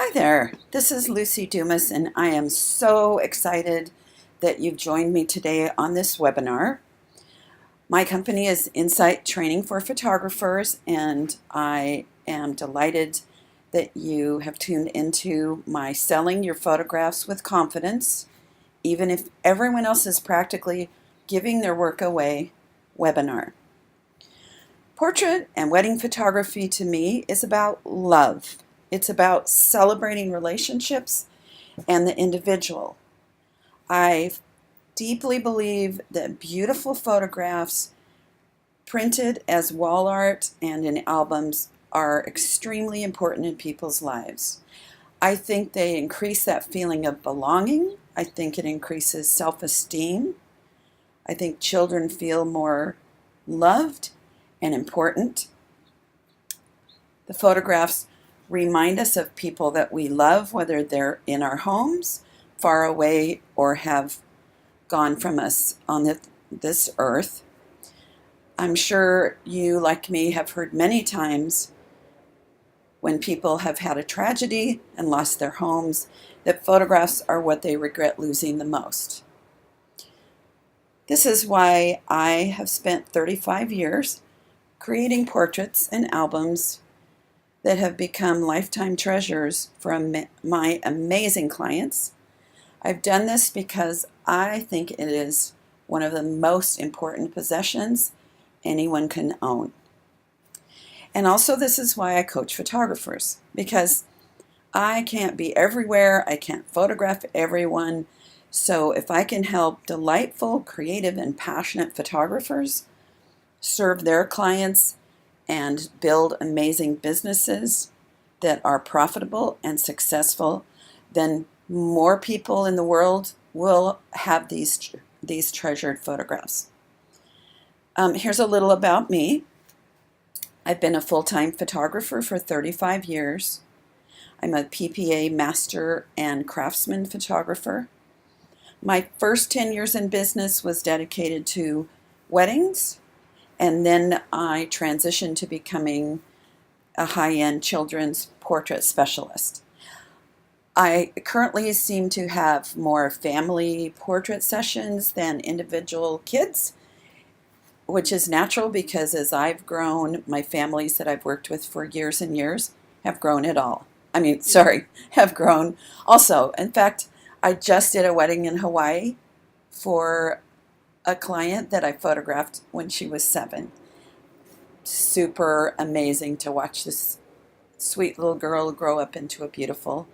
Hi there, this is Luci Dumas, and I am so excited that you've joined me today on this webinar. My company is Insight Training for Photographers, and I am delighted that you have tuned into my Selling Your Photographs with Confidence, even if everyone else is practically giving their work away webinar. Portrait and wedding photography to me is about love. It's about celebrating relationships and the individual. I deeply believe that beautiful photographs printed as wall art and in albums are extremely important in people's lives. I think they increase that feeling of belonging. I think it increases self-esteem. I think children feel more loved and important. The photographs remind us of people that we love, whether they're in our homes, far away, or have gone from us on this earth. I'm sure you, like me, have heard many times when people have had a tragedy and lost their homes that photographs are what they regret losing the most. This is why I have spent 35 years creating portraits and albums that have become lifetime treasures for my amazing clients. I've done this because I think it is one of the most important possessions anyone can own. And also, this is why I coach photographers, because I can't be everywhere, I can't photograph everyone. So if I can help delightful, creative, and passionate photographers serve their clients and build amazing businesses that are profitable and successful, then more people in the world will have these treasured photographs. Here's a little about me. I've been a full-time photographer for 35 years. I'm a PPA master and craftsman photographer. My first 10 years in business was dedicated to weddings, and then I transitioned to becoming a high-end children's portrait specialist. I currently seem to have more family portrait sessions than individual kids, which is natural because as I've grown, my families that I've worked with for years and years have grown it all. Have grown also. In fact, I just did a wedding in Hawaii for a client that I photographed when she was 7. Super amazing to watch this sweet little girl grow up into a beautiful,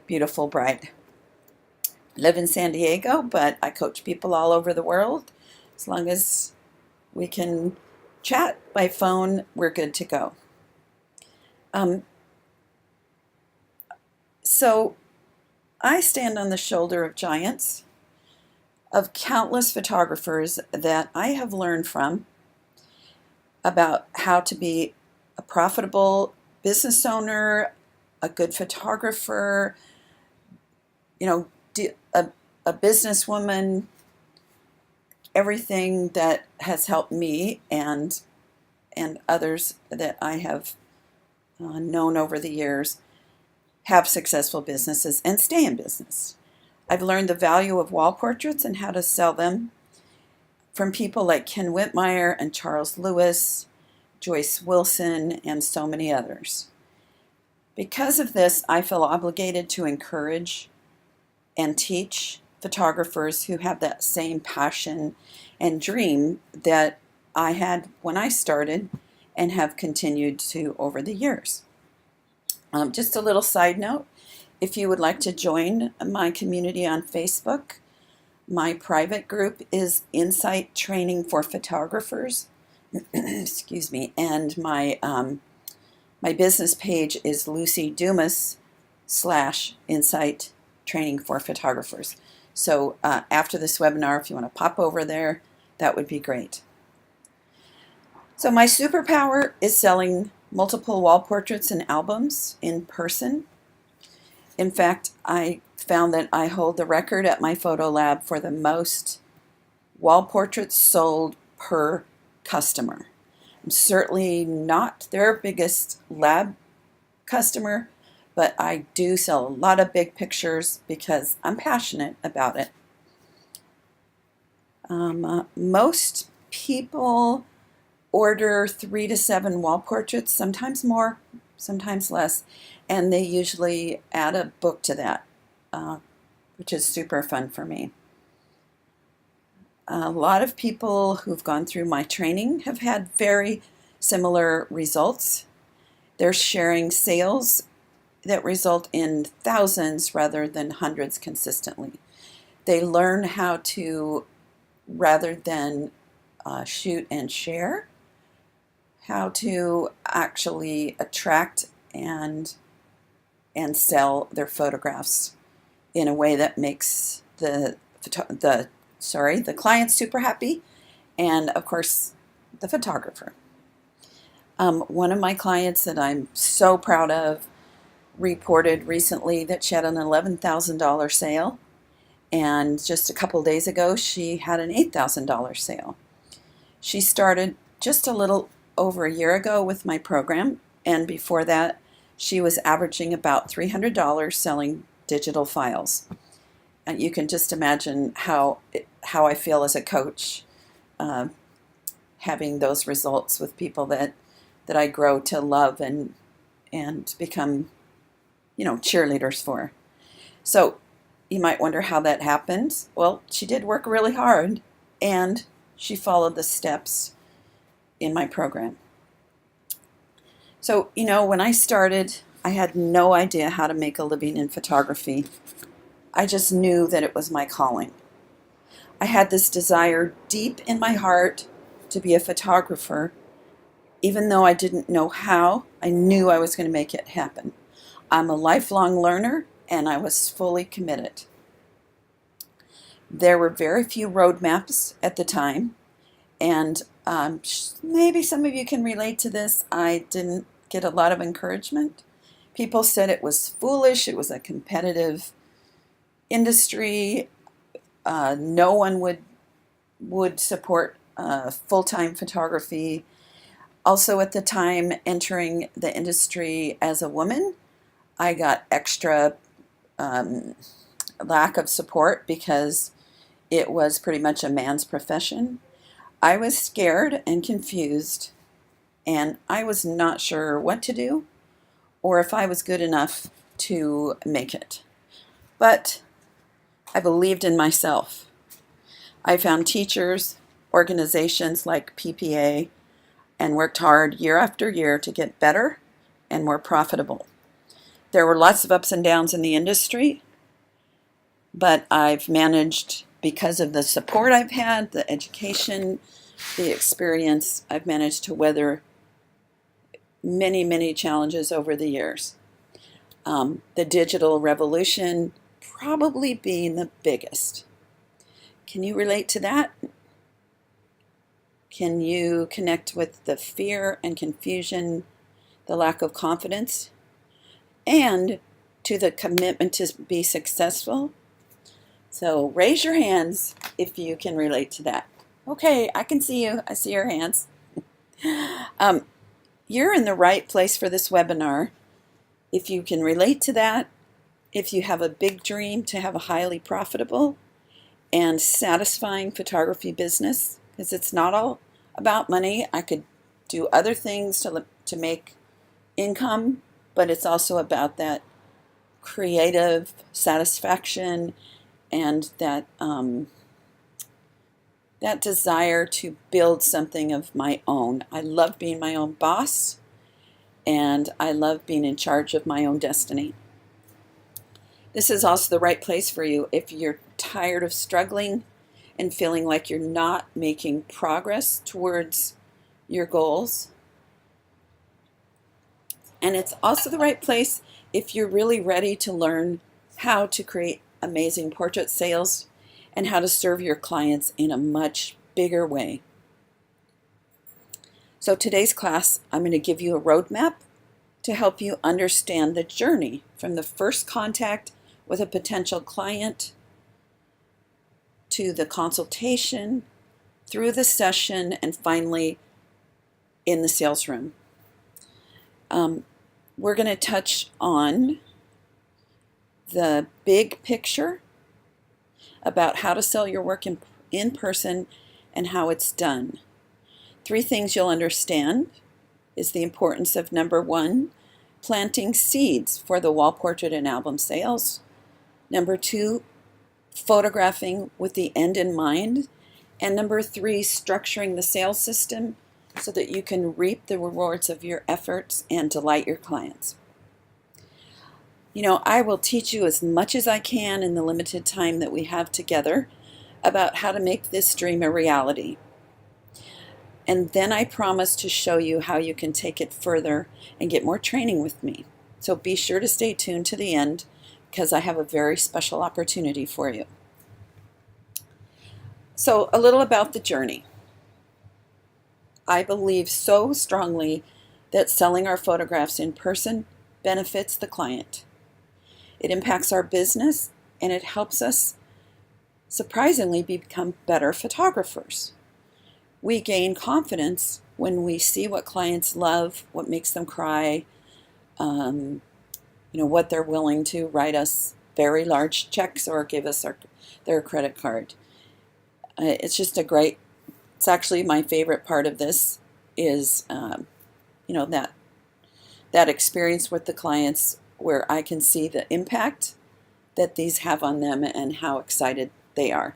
beautiful bride. I live in San Diego, but I coach people all over the world. As long as we can chat by phone, we're good to go. So I stand on the shoulder of giants, of countless photographers that I have learned from about how to be a profitable business owner, a good photographer, a businesswoman, everything that has helped me and others that I have known over the years have successful businesses and stay in business. I've learned the value of wall portraits and how to sell them from people like Ken Whitmire and Charles Lewis, Joyce Wilson, and so many others. Because of this, I feel obligated to encourage and teach photographers who have that same passion and dream that I had when I started and have continued to over the years. Just a little side note, if you would like to join my community on Facebook, my private group is Insight Training for Photographers. Excuse me. And my business page is Luci Dumas /Insight Training for Photographers. So after this webinar, if you want to pop over there, that would be great. So my superpower is selling multiple wall portraits and albums in person. In fact, I found that I hold the record at my photo lab for the most wall portraits sold per customer. I'm certainly not their biggest lab customer, but I do sell a lot of big pictures because I'm passionate about it. Most people order 3 to 7 wall portraits, sometimes more, sometimes less, and they usually add a book to that, which is super fun for me. A lot of people who've gone through my training have had very similar results. They're sharing sales that result in thousands rather than hundreds consistently. They learn how to, rather than shoot and share, how to actually attract and sell their photographs in a way that makes the client super happy, and of course the photographer. One of my clients that I'm so proud of reported recently that she had an $11,000 sale, and just a couple days ago she had an $8,000 sale. She started just a little over a year ago with my program, and before that she was averaging about $300 selling digital files. And you can just imagine how I feel as a coach, having those results with people that I grow to love and become, cheerleaders for. So you might wonder how that happened. Well, she did work really hard, and she followed the steps in my program. So, when I started, I had no idea how to make a living in photography. I just knew that it was my calling. I had this desire deep in my heart to be a photographer. Even though I didn't know how, I knew I was going to make it happen. I'm a lifelong learner, and I was fully committed. There were very few roadmaps at the time, and maybe some of you can relate to this. I didn't get a lot of encouragement. People said it was foolish, it was a competitive industry. No one would support full-time photography. Also at the time, entering the industry as a woman, I got extra lack of support because it was pretty much a man's profession. I was scared and confused, and I was not sure what to do or if I was good enough to make it. But I believed in myself. I found teachers, organizations like PPA, and worked hard year after year to get better and more profitable. There were lots of ups and downs in the industry, but I've managed, because of the support I've had, the education, the experience, I've managed to weather many, many challenges over the years. The digital revolution probably being the biggest. Can you relate to that? Can you connect with the fear and confusion, the lack of confidence, and to the commitment to be successful? So raise your hands if you can relate to that. Okay, I can see you. I see your hands. You're in the right place for this webinar. If you can relate to that, if you have a big dream to have a highly profitable and satisfying photography business, because it's not all about money. I could do other things to make income, but it's also about that creative satisfaction and that desire to build something of my own. I love being my own boss, and I love being in charge of my own destiny. This is also the right place for you if you're tired of struggling and feeling like you're not making progress towards your goals. And it's also the right place if you're really ready to learn how to create amazing portrait sales and how to serve your clients in a much bigger way. So today's class, I'm going to give you a roadmap to help you understand the journey from the first contact with a potential client to the consultation, through the session, and finally in the sales room. We're going to touch on the big picture about how to sell your work in person and how it's done. 3 things you'll understand is the importance of number 1, planting seeds for the wall portrait and album sales. Number 2, photographing with the end in mind. And number 3, structuring the sales system so that you can reap the rewards of your efforts and delight your clients. I will teach you as much as I can in the limited time that we have together about how to make this dream a reality. And then I promise to show you how you can take it further and get more training with me. So be sure to stay tuned to the end because I have a very special opportunity for you. So a little about the journey. I believe so strongly that selling our photographs in person benefits the client. It impacts our business and it helps us surprisingly become better photographers. We gain confidence when we see what clients love, what makes them cry, what they're willing to write us very large checks or give us their credit card. It's actually my favorite part of this is, that experience with the clients where I can see the impact that these have on them and how excited they are.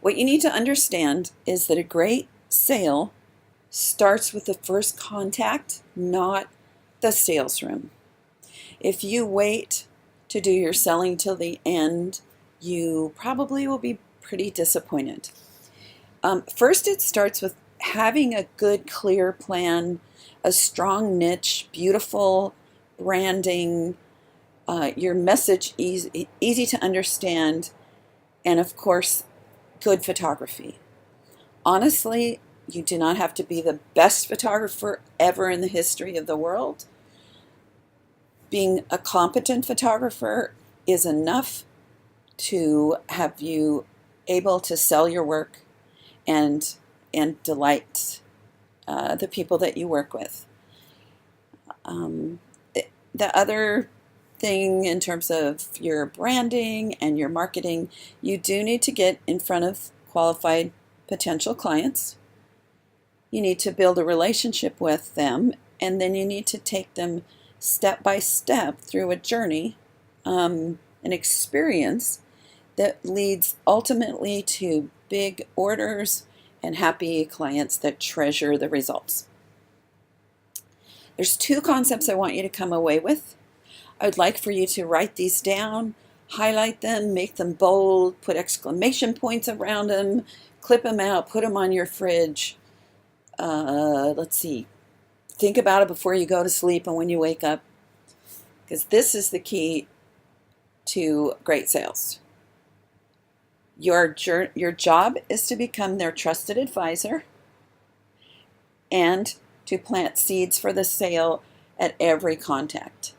What you need to understand is that a great sale starts with the first contact, not the sales room. If you wait to do your selling till the end, you probably will be pretty disappointed. First, it starts with having a good, clear plan, a strong niche, beautiful branding, your message easy to understand, and of course, good photography. Honestly, you do not have to be the best photographer ever in the history of the world. Being a competent photographer is enough to have you able to sell your work and delight the people that you work with. The other thing in terms of your branding and your marketing, you do need to get in front of qualified potential clients. You need to build a relationship with them, and then you need to take them step by step through a journey, an experience that leads ultimately to big orders and happy clients that treasure the results. There's 2 concepts I want you to come away with. I would like for you to write these down, highlight them, make them bold, put exclamation points around them, clip them out, put them on your fridge. Think about it before you go to sleep and when you wake up, because this is the key to great sales. Your job is to become their trusted advisor and to plant seeds for the sale at every contact.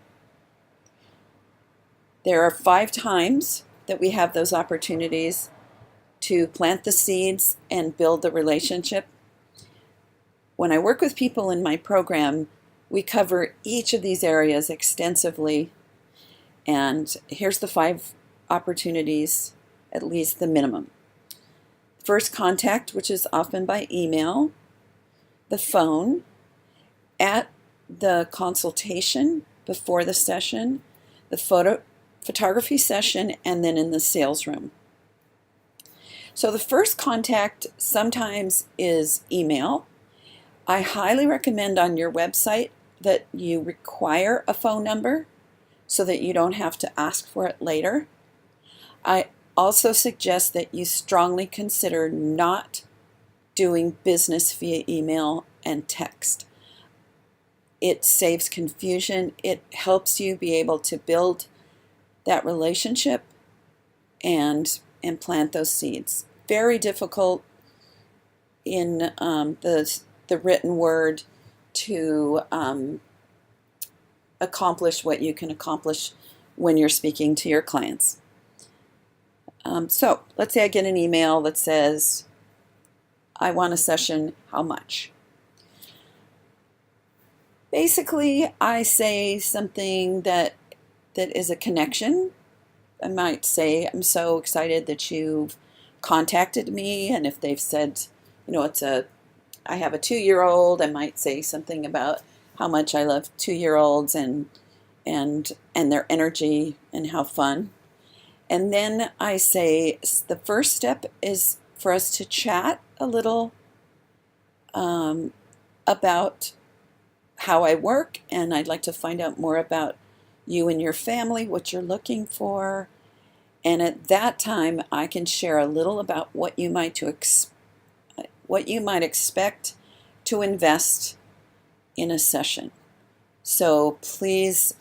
There are 5 times that we have those opportunities to plant the seeds and build the relationship. When I work with people in my program, we cover each of these areas extensively. And here's the 5 opportunities, at least the minimum. First contact, which is often by email, the phone, at the consultation before the session, the photography session, and then in the sales room. So the first contact sometimes is email. I highly recommend on your website that you require a phone number so that you don't have to ask for it later. I also suggest that you strongly consider not doing business via email and text. It saves confusion. It helps you be able to build that relationship and plant those seeds. Very difficult in the written word to accomplish what you can accomplish when you're speaking to your clients. So let's say I get an email that says, I want a session, how much? Basically, I say something that that is a connection. I might say, I'm so excited that you've contacted me. And if they've said, I have a 2-year-old, I might say something about how much I love 2-year-olds and their energy and how fun. And then I say the first step is for us to chat a little about how I work, and I'd like to find out more about you and your family, what you're looking for. And at that time, I can share a little about what you might expect to invest in a session. So please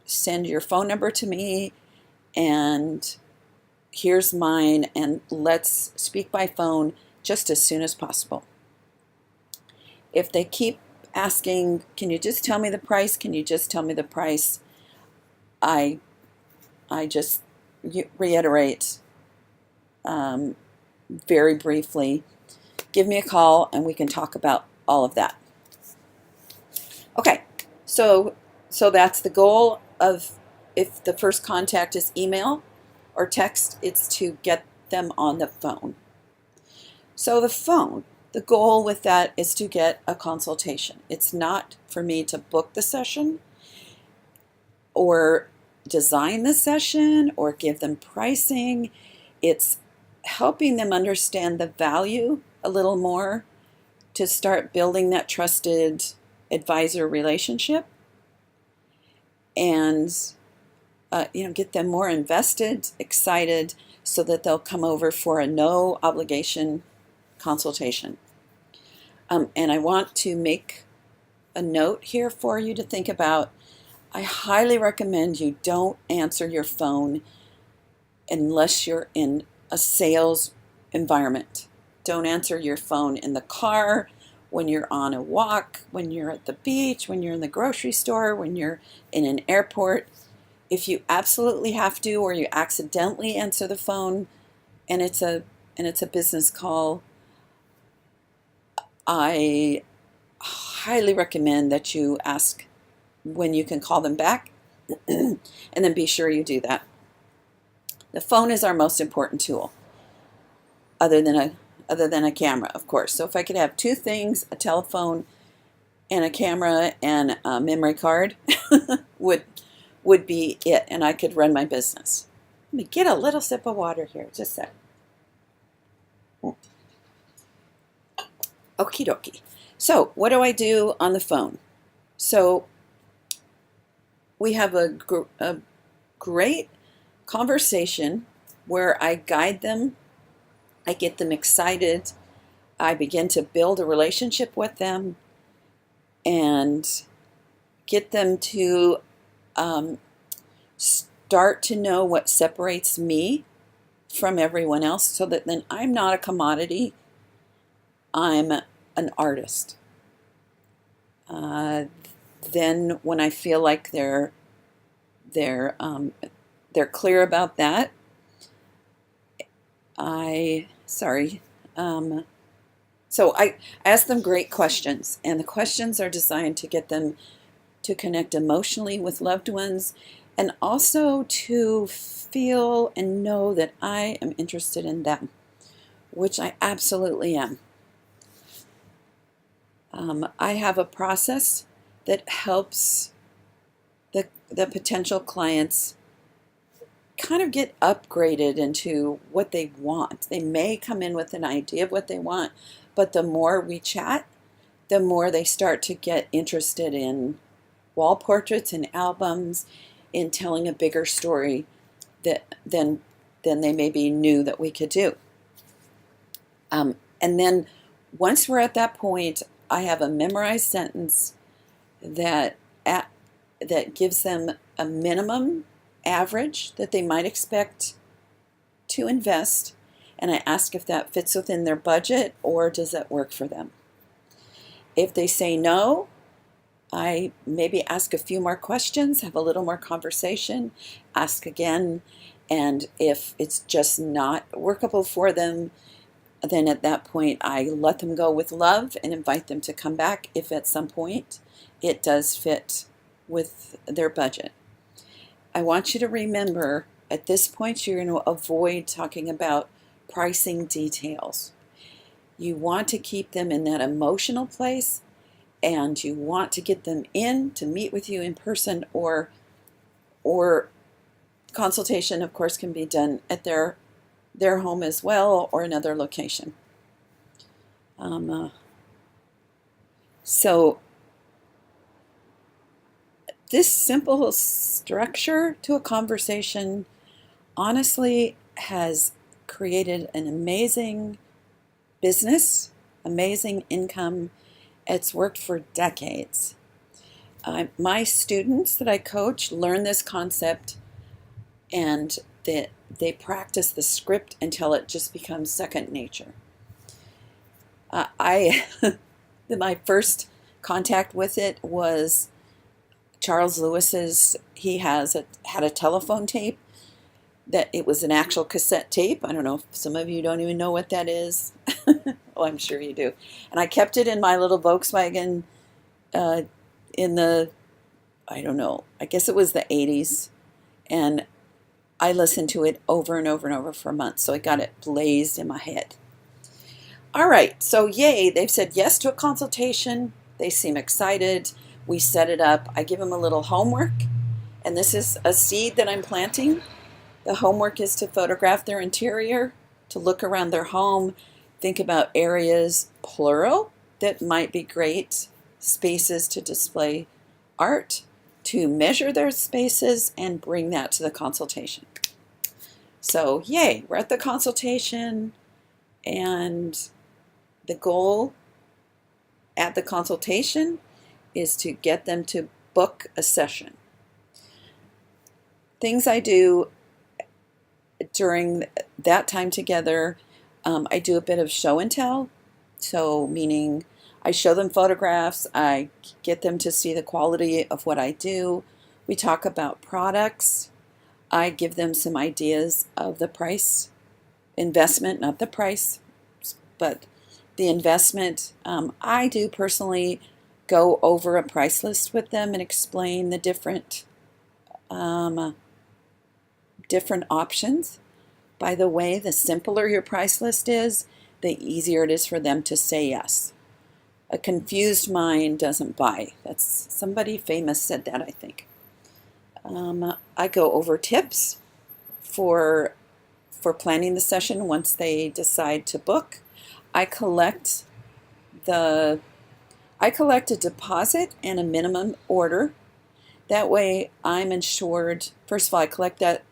send your phone number to me, and here's mine, and let's speak by phone just as soon as possible. If they keep asking, can you just tell me the price? Can you just tell me the price? I just reiterate very briefly, give me a call and we can talk about all of that. Okay, so that's the goal of, if the first contact is email or text, it's to get them on the phone. So the phone, the goal with that is to get a consultation. It's not for me to book the session or design the session or give them pricing. It's helping them understand the value a little more to start building that trusted advisor relationship, and get them more invested, excited, so that they'll come over for a no obligation consultation. And I want to make a note here for you to think about. I highly recommend you don't answer your phone unless you're in a sales environment. Don't answer your phone in the car, when you're on a walk, when you're at the beach, when you're in the grocery store, when you're in an airport. If you absolutely have to, or you accidentally answer the phone and it's a business call, I highly recommend that you ask when you can call them back, and then be sure you do that. The phone is our most important tool, other than a camera, of course. So if I could have 2 things, a telephone and a camera and a memory card, would be it, and I could run my business. Let me get a little sip of water here, just a sec. Okie dokie. So what do I do on the phone? So we have a great conversation where I guide them, I get them excited, I begin to build a relationship with them, and get them to start to know what separates me from everyone else, so that then I'm not a commodity, I'm an artist. Then when I feel like they're clear about that, so I ask them great questions, and the questions are designed to get them to connect emotionally with loved ones, and also to feel and know that I am interested in them, which I absolutely am. I have a process that helps the potential clients kind of get upgraded into what they want. They may come in with an idea of what they want, but the more we chat, the more they start to get interested in wall portraits and albums, in telling a bigger story than they maybe knew that we could do. And then once we're at that point, I have a memorized sentence that gives them a minimum average that they might expect to invest, and I ask if that fits within their budget or does that work for them. If they say no, I maybe ask a few more questions, have a little more conversation, ask again, and if it's just not workable for them, then at that point I let them go with love and invite them to come back if at some point it does fit with their budget. I want you to remember at this point you're going to avoid talking about pricing details. You want to keep them in that emotional place, and you want to get them in to meet with you in person, or consultation, of course, can be done at their home as well, or another location. So this simple structure to a conversation honestly has created an amazing business, amazing income. It's worked for decades. My students that I coach learn this concept, and they practice the script until it just becomes second nature. My first contact with it was Charles Lewis's. He had a telephone tape that it was an actual cassette tape. I don't know if some of you don't even know what that is. Oh, I'm sure you do. And I kept it in my little Volkswagen in the, I don't know, I guess it was the 80s. And I listened to it over and over and over for months. So I got it blazed in my head. All right, so yay, they've said yes to a consultation. They seem excited. We set it up. I give them a little homework, and this is a seed that I'm planting. The homework is to photograph their interior, to look around their home, think about areas, plural, that might be great spaces to display art, to measure their spaces, and bring that to the consultation. So yay, we're at the consultation, and the goal at the consultation is to get them to book a session. Things I do during that time together, I do a bit of show and tell. So meaning I show them photographs, I get them to see the quality of what I do. We talk about products. I give them some ideas of the price, investment, not the price, but the investment. I do personally go over a price list with them and explain the different options. By the way, the simpler your price list is, the easier it is for them to say yes. A confused mind doesn't buy. That's somebody famous said that, I think. I go over tips for planning the session once they decide to book. I collect a deposit and a minimum order. That way I'm insured. First of all, I collect that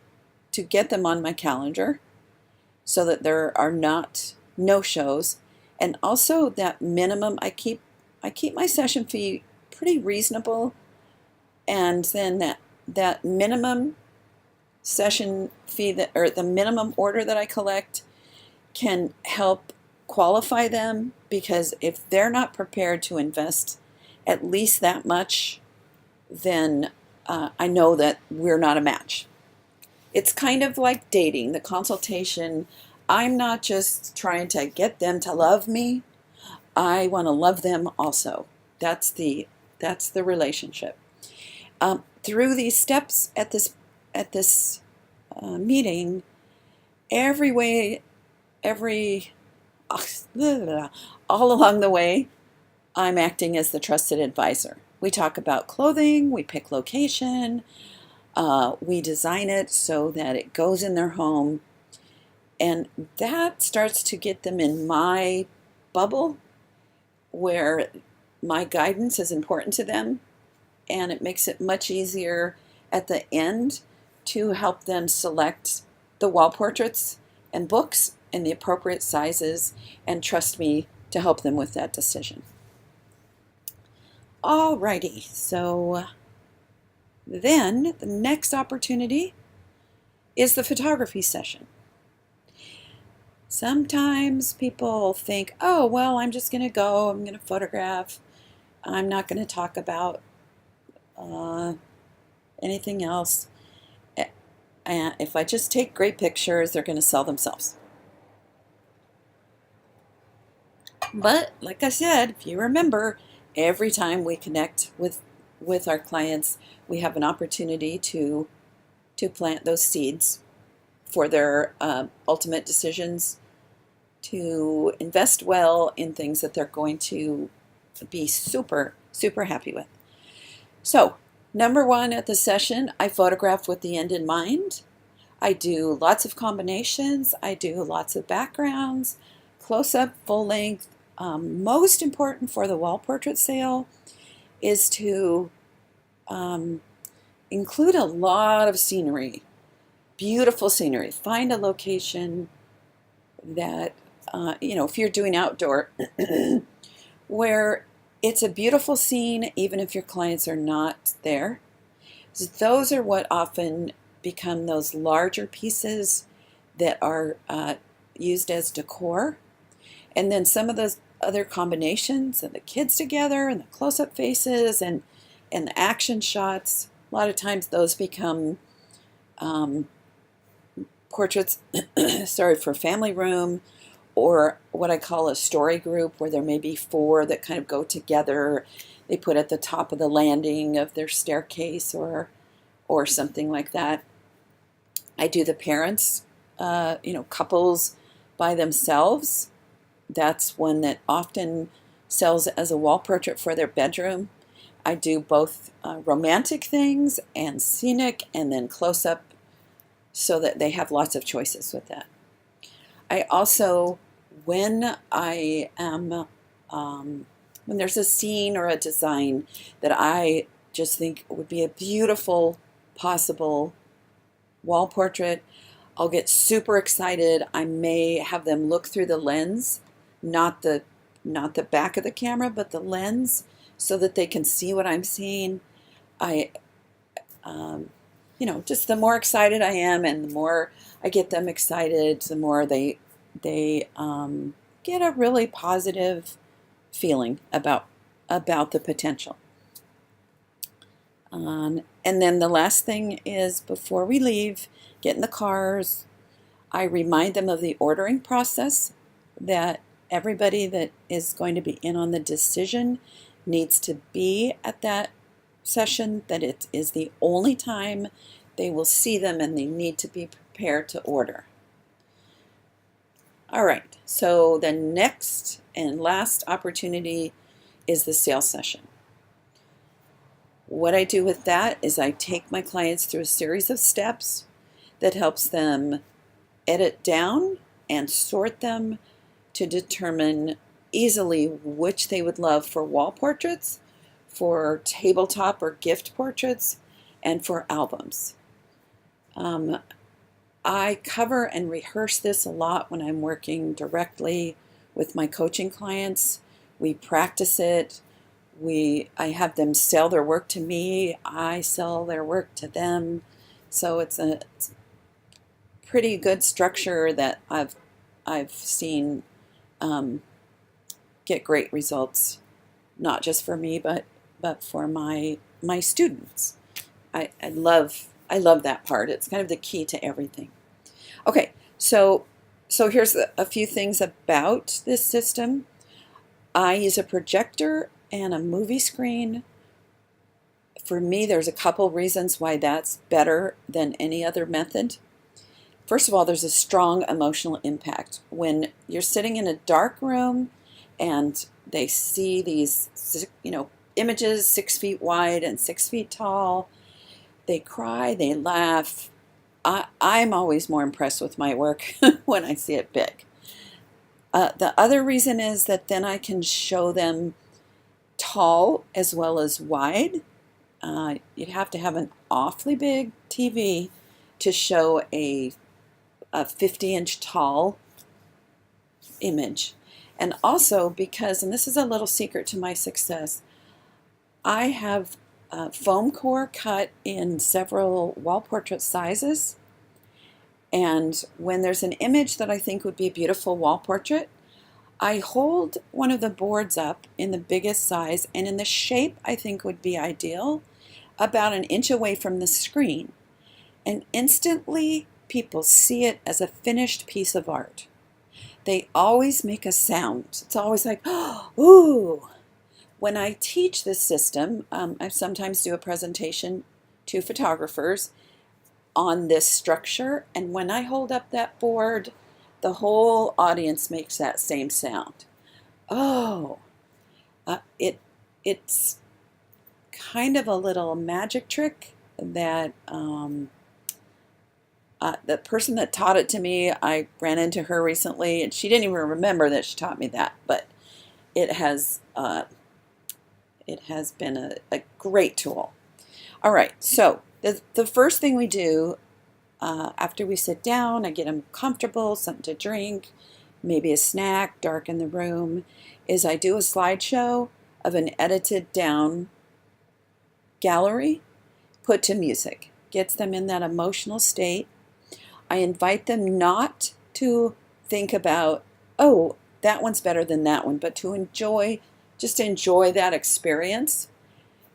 to get them on my calendar so that there are not no-shows. And also that minimum, I keep my session fee pretty reasonable. And then that minimum session fee or the minimum order that I collect can help qualify them, because if they're not prepared to invest at least that much, then I know that we're not a match. It's kind of like dating. The consultation, I'm not just trying to get them to love me. I want to love them also. That's the relationship. Through these steps at this meeting, all along the way, I'm acting as the trusted advisor. We talk about clothing, we pick location, we design it so that it goes in their home, and that starts to get them in my bubble where my guidance is important to them, and it makes it much easier at the end to help them select the wall portraits and books in the appropriate sizes, and trust me to help them with that decision. Alrighty, so then the next opportunity is the photography session. Sometimes people think, oh, well, I'm just going to go, I'm going to photograph, I'm not going to talk about anything else. And if I just take great pictures, they're going to sell themselves. But like I said, if you remember, every time we connect with our clients, we have an opportunity to to plant those seeds for their ultimate decisions to invest well in things that they're going to be super, super happy with. So, number one at the session, I photograph with the end in mind. I do lots of combinations. I do lots of backgrounds, close-up, full length. Most important for the wall portrait sale is to include a lot of scenery, beautiful scenery. Find a location that, if you're doing outdoor, where it's a beautiful scene, even if your clients are not there. So those are what often become those larger pieces that are used as decor. And then some of those other combinations of the kids together and the close-up faces and the action shots, a lot of times those become portraits for family room, or what I call a story group, where there may be four that kind of go together. They put at the top of the landing of their staircase or something like that. I do the parents, couples by themselves. That's one that often sells as a wall portrait for their bedroom. I do both romantic things and scenic, and then close-up, so that they have lots of choices with that. I also, when I am, when there's a scene or a design that I just think would be a beautiful possible wall portrait, I'll get super excited. I may have them look through the lens, not the back of the camera, but the lens, so that they can see what I'm seeing. Just the more excited I am, and the more I get them excited, the more they get a really positive feeling about the potential. And then the last thing is, before we leave, get in the cars, I remind them of the ordering process, that everybody that is going to be in on the decision needs to be at that session, that it is the only time they will see them, and they need to be prepared to order. All right, so the next and last opportunity is the sales session. What I do with that is I take my clients through a series of steps that helps them edit down and sort them to determine easily which they would love for wall portraits, for tabletop or gift portraits, and for albums. I cover and rehearse this a lot when I'm working directly with my coaching clients. We practice it. I have them sell their work to me. I sell their work to them. So it's a pretty good structure that I've seen get great results, not just for me, but for my students. I love that part. It's kind of the key to everything. Okay, so here's a few things about this system. I use a projector and a movie screen. For me, there's a couple reasons why that's better than any other method. First of all, there's a strong emotional impact. When you're sitting in a dark room and they see these, images 6 feet wide and 6 feet tall, they cry, they laugh. I'm always more impressed with my work when I see it big. The other reason is that then I can show them tall as well as wide. You'd have to have an awfully big TV to show a 50-inch tall image. And also because, and this is a little secret to my success, I have foam core cut in several wall portrait sizes. And when there's an image that I think would be a beautiful wall portrait, I hold one of the boards up in the biggest size and in the shape I think would be ideal, about an inch away from the screen. And instantly people see it as a finished piece of art. They always make a sound. It's always like, oh, ooh. When I teach this system, I sometimes do a presentation to photographers, on this structure. And when I hold up that board, the whole audience makes that same sound. Oh, it's kind of a little magic trick that the person that taught it to me, I ran into her recently, and she didn't even remember that she taught me that. But it has been a great tool. All right, so the first thing we do after we sit down, I get them comfortable, something to drink, maybe a snack, darken the room, is I do a slideshow of an edited down gallery put to music. Gets them in that emotional state. I invite them not to think about, oh, that one's better than that one, but to just enjoy that experience.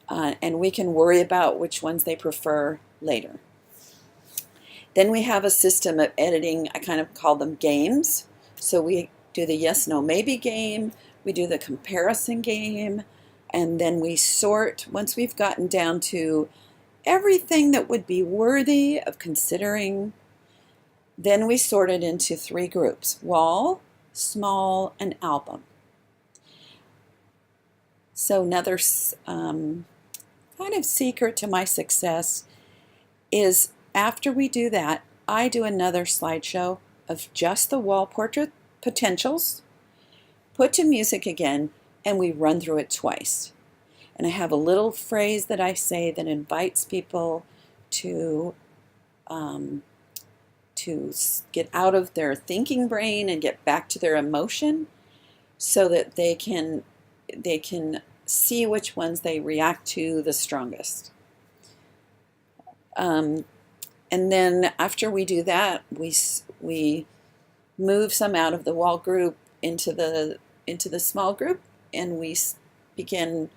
And we can worry about which ones they prefer later. Then we have a system of editing. I kind of call them games. So we do the yes, no, maybe game. We do the comparison game. And then we sort, once we've gotten down to everything that would be worthy of considering, then we sort it into 3 groups: wall, small, and album. So another kind of secret to my success is after we do that, I do another slideshow of just the wall portrait potentials, put to music again, and we run through it twice. And I have a little phrase that I say that invites people to get out of their thinking brain and get back to their emotion, so that they can see which ones they react to the strongest. And then after we do that, we move some out of the wall group into the small group, and we begin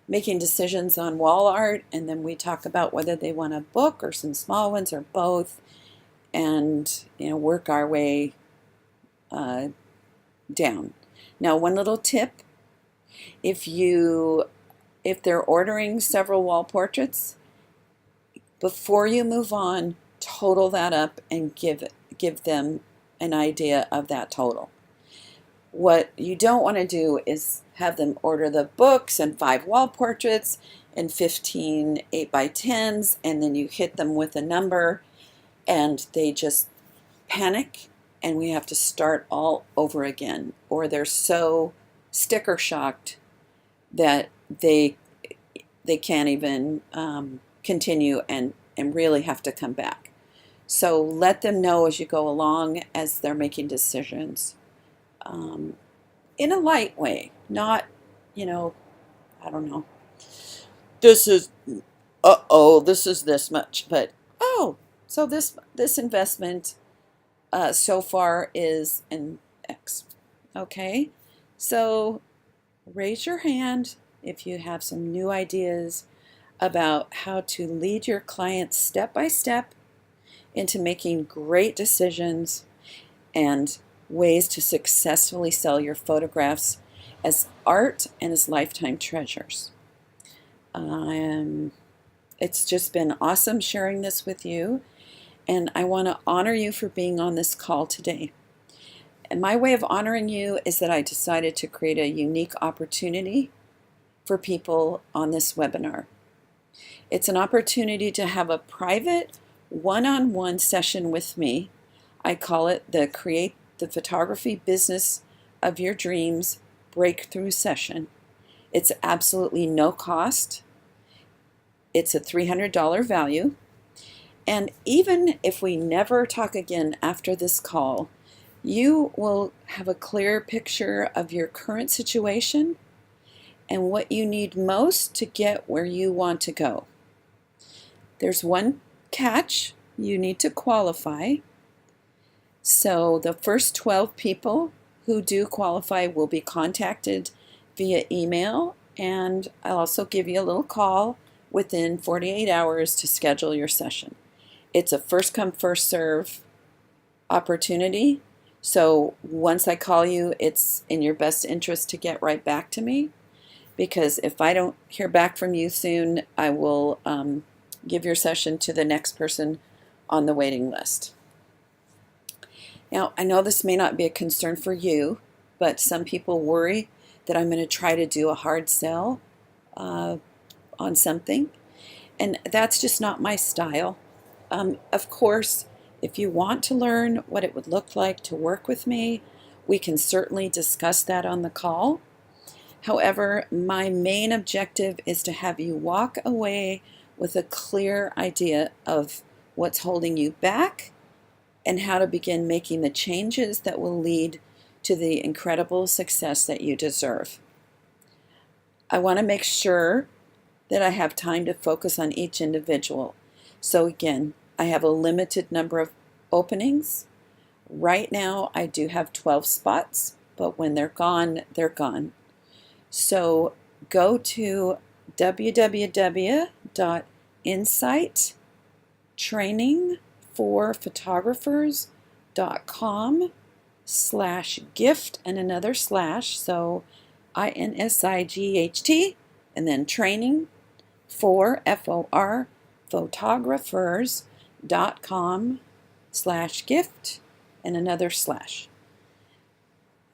making decisions on wall art. And then we talk about whether they want a book or some small ones or both, and work our way down. Now, one little tip: if they're ordering several wall portraits, before you move on, total that up and give them an idea of that total. What you don't want to do is have them order the books and 5 wall portraits and 15 8x10s, and then you hit them with a number and they just panic and we have to start all over again, or they're so sticker shocked that they can't even continue and really have to come back. So let them know as you go along, as they're making decisions, in a light way, not, I don't know, this is this much, but so this investment so far is an X. Okay, so raise your hand if you have some new ideas about how to lead your clients step by step into making great decisions and ways to successfully sell your photographs as art and as lifetime treasures. It's just been awesome sharing this with you, and I want to honor you for being on this call today. And my way of honoring you is that I decided to create a unique opportunity for people on this webinar. It's an opportunity to have a private one-on-one session with me. I call it the Create the Photography Business of Your Dreams Breakthrough Session. It's absolutely no cost. It's a $300 value. And even if we never talk again after this call, you will have a clear picture of your current situation and what you need most to get where you want to go. There's one catch: you need to qualify. So the first 12 people who do qualify will be contacted via email, and I'll also give you a little call within 48 hours to schedule your session. It's a first come, first serve opportunity. So once I call you, it's in your best interest to get right back to me, because if I don't hear back from you soon, I will give your session to the next person on the waiting list. Now, I know this may not be a concern for you, but some people worry that I'm going to try to do a hard sell on something, and that's just not my style. Of course, if you want to learn what it would look like to work with me, we can certainly discuss that on the call. However, my main objective is to have you walk away with a clear idea of what's holding you back and how to begin making the changes that will lead to the incredible success that you deserve. I want to make sure that I have time to focus on each individual. So again, I have a limited number of openings. Right now, I do have 12 spots, but when they're gone, they're gone. So go to www.insighttrainingforphotographers.com/gift and another slash, so INSIGHT and then training for FOR photographers.com/gift and another slash.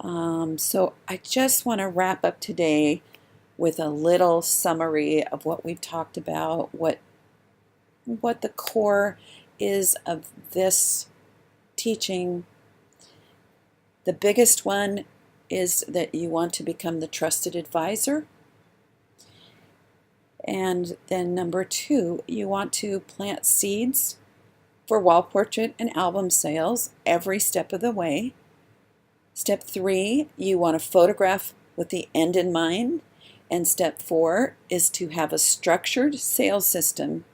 So I just want to wrap up today with a little summary of what we've talked about, what the core is of this teaching. The biggest one is that you want to become the trusted advisor. And then number 2, you want to plant seeds for wall portrait and album sales every step of the way. Step 3, you want to photograph with the end in mind. And step 4 is to have a structured sales system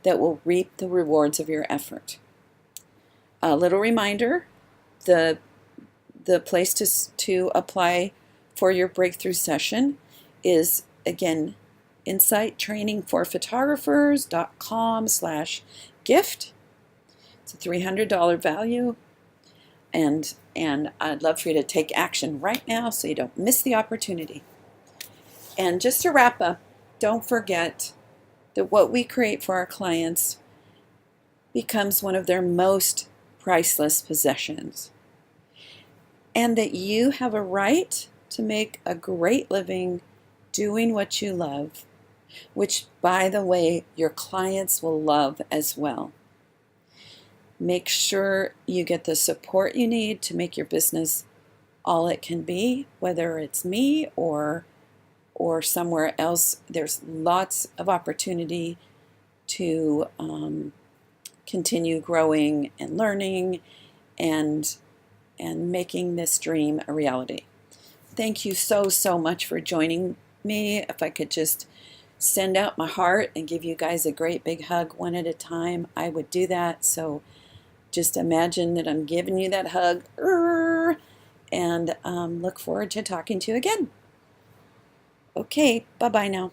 that will reap the rewards of your effort. A little reminder, the place to apply for your breakthrough session is, again, insighttrainingforphotographers.com/gift. It's a $300 value. And I'd love for you to take action right now so you don't miss the opportunity. And just to wrap up, don't forget that what we create for our clients becomes one of their most priceless possessions. And that you have a right to make a great living doing what you love, which, by the way, your clients will love as well. Make sure you get the support you need to make your business all it can be, whether it's me or somewhere else. There's lots of opportunity to continue growing and learning and making this dream a reality. Thank you so much for joining me. If I could just send out my heart and give you guys a great big hug one at a time, I would do that. So just imagine that I'm giving you that hug, and look forward to talking to you again. Okay, bye-bye now.